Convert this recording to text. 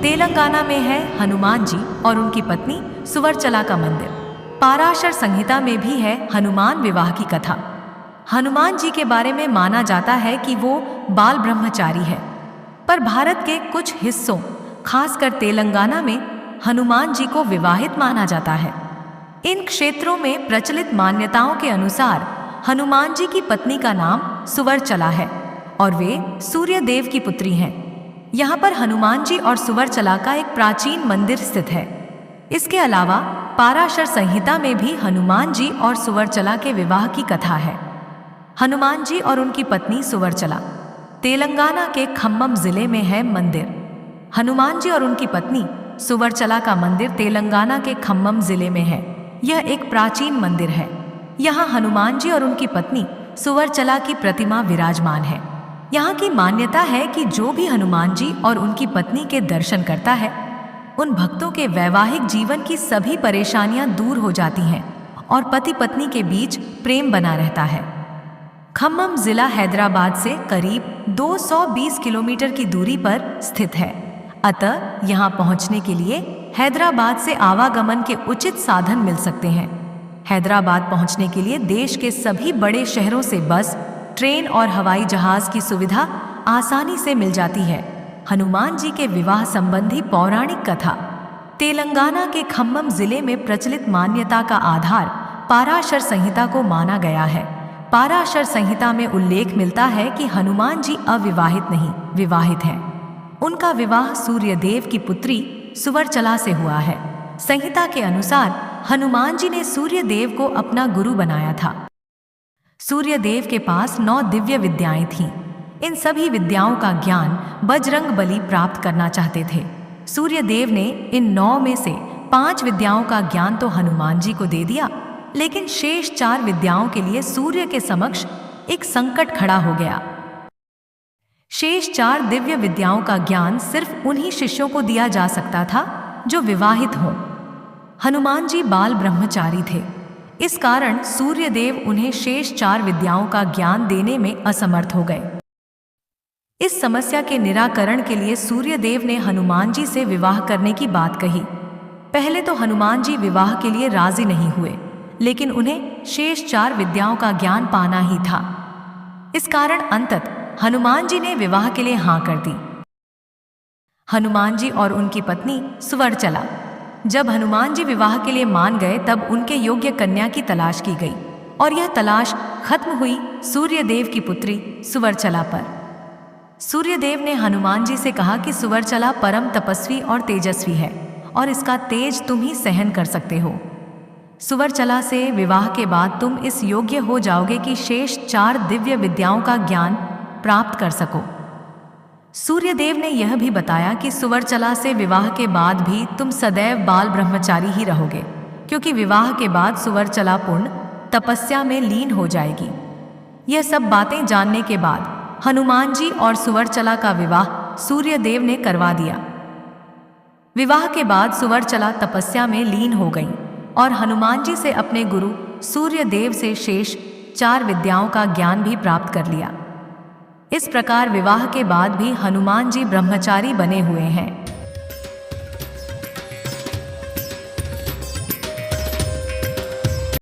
तेलंगाना में है हनुमान जी और उनकी पत्नी सुवर्चला का मंदिर। पाराशर संहिता में भी है हनुमान विवाह की कथा। हनुमान जी के बारे में माना जाता है कि वो बाल ब्रह्मचारी है, पर भारत के कुछ हिस्सों, खासकर तेलंगाना में, हनुमान जी को विवाहित माना जाता है। इन क्षेत्रों में प्रचलित मान्यताओं के अनुसार हनुमान जी की पत्नी का नाम सुवर्चला है और वे सूर्य देव की पुत्री हैं। यहाँ पर हनुमान जी और सुवर्चला का एक प्राचीन मंदिर स्थित है। इसके अलावा पाराशर संहिता में भी हनुमान जी और सुवर्चला के विवाह की कथा है। हनुमान जी और उनकी पत्नी सुवर्चला। तेलंगाना के खम्मम जिले में है मंदिर। हनुमान जी और उनकी पत्नी सुवर्चला का मंदिर तेलंगाना के खम्मम जिले में है। यह एक प्राचीन मंदिर है। यहाँ हनुमान जी और उनकी पत्नी सुवर्चला की प्रतिमा विराजमान है। यहाँ की मान्यता है कि जो भी हनुमान जी और उनकी पत्नी के दर्शन करता है, उन भक्तों के वैवाहिक जीवन की सभी परेशानियां दूर हो जाती हैं और पति पत्नी के बीच प्रेम बना रहता है। खम्मम जिला हैदराबाद से करीब 220 किलोमीटर की दूरी पर स्थित है। अतः यहाँ पहुँचने के लिए हैदराबाद से आवागमन के उचित साधन मिल सकते हैं। हैदराबाद पहुँचने के लिए देश के सभी बड़े शहरों से बस, ट्रेन और हवाई जहाज की सुविधा आसानी से मिल जाती है। हनुमान जी के विवाह संबंधी पौराणिक कथा। तेलंगाना के खम्मम जिले में प्रचलित मान्यता का आधार पाराशर संहिता को माना गया है। पाराशर संहिता में उल्लेख मिलता है कि हनुमान जी अविवाहित नहीं, विवाहित हैं। उनका विवाह सूर्यदेव की पुत्री सुवर्चला से हुआ है। संहिता के अनुसार हनुमान जी ने सूर्यदेव को अपना गुरु बनाया था। सूर्यदेव के पास 9 दिव्य विद्याएं थीं। इन सभी विद्याओं का ज्ञान बजरंग बली प्राप्त करना चाहते थे। सूर्यदेव ने इन 9 में से 5 विद्याओं का ज्ञान तो हनुमान जी को दे दिया, लेकिन शेष 4 विद्याओं के लिए सूर्य के समक्ष एक संकट खड़ा हो गया। शेष 4 दिव्य विद्याओं का ज्ञान सिर्फ उन्हीं शिष्यों को दिया जा सकता था जो विवाहित हों। हनुमान जी बाल ब्रह्मचारी थे। इस कारण सूर्यदेव उन्हें शेष 4 विद्याओं का ज्ञान देने में असमर्थ हो गए। इस समस्या के निराकरण के लिए सूर्यदेव ने हनुमान जी से विवाह करने की बात कही। पहले तो हनुमान जी विवाह के लिए राजी नहीं हुए, लेकिन उन्हें शेष 4 विद्याओं का ज्ञान पाना ही था। इस कारण अंततः हनुमान जी ने विवाह के लिए हाँ कर दी। हनुमान जी और उनकी पत्नी सुवर्चला। जब हनुमान जी विवाह के लिए मान गए, तब उनके योग्य कन्या की तलाश की गई और यह तलाश खत्म हुई सूर्यदेव की पुत्री सुवर्चला पर। सूर्यदेव ने हनुमान जी से कहा कि सुवर्चला परम तपस्वी और तेजस्वी है और इसका तेज तुम ही सहन कर सकते हो। सुवर्चला से विवाह के बाद तुम इस योग्य हो जाओगे कि शेष 4 दिव्य विद्याओं का ज्ञान प्राप्त कर सको। सूर्यदेव ने यह भी बताया कि सुवर्चला से विवाह के बाद भी तुम सदैव बाल ब्रह्मचारी ही रहोगे, क्योंकि विवाह के बाद सुवर्चला पूर्ण तपस्या में लीन हो जाएगी। यह सब बातें जानने के बाद हनुमान जी और सुवर्चला का विवाह सूर्यदेव ने करवा दिया। विवाह के बाद सुवर्चला तपस्या में लीन हो गई और हनुमान जी से अपने गुरु सूर्यदेव से शेष 4 विद्याओं का ज्ञान भी प्राप्त कर लिया। इस प्रकार विवाह के बाद भी हनुमान जी ब्रह्मचारी बने हुए हैं।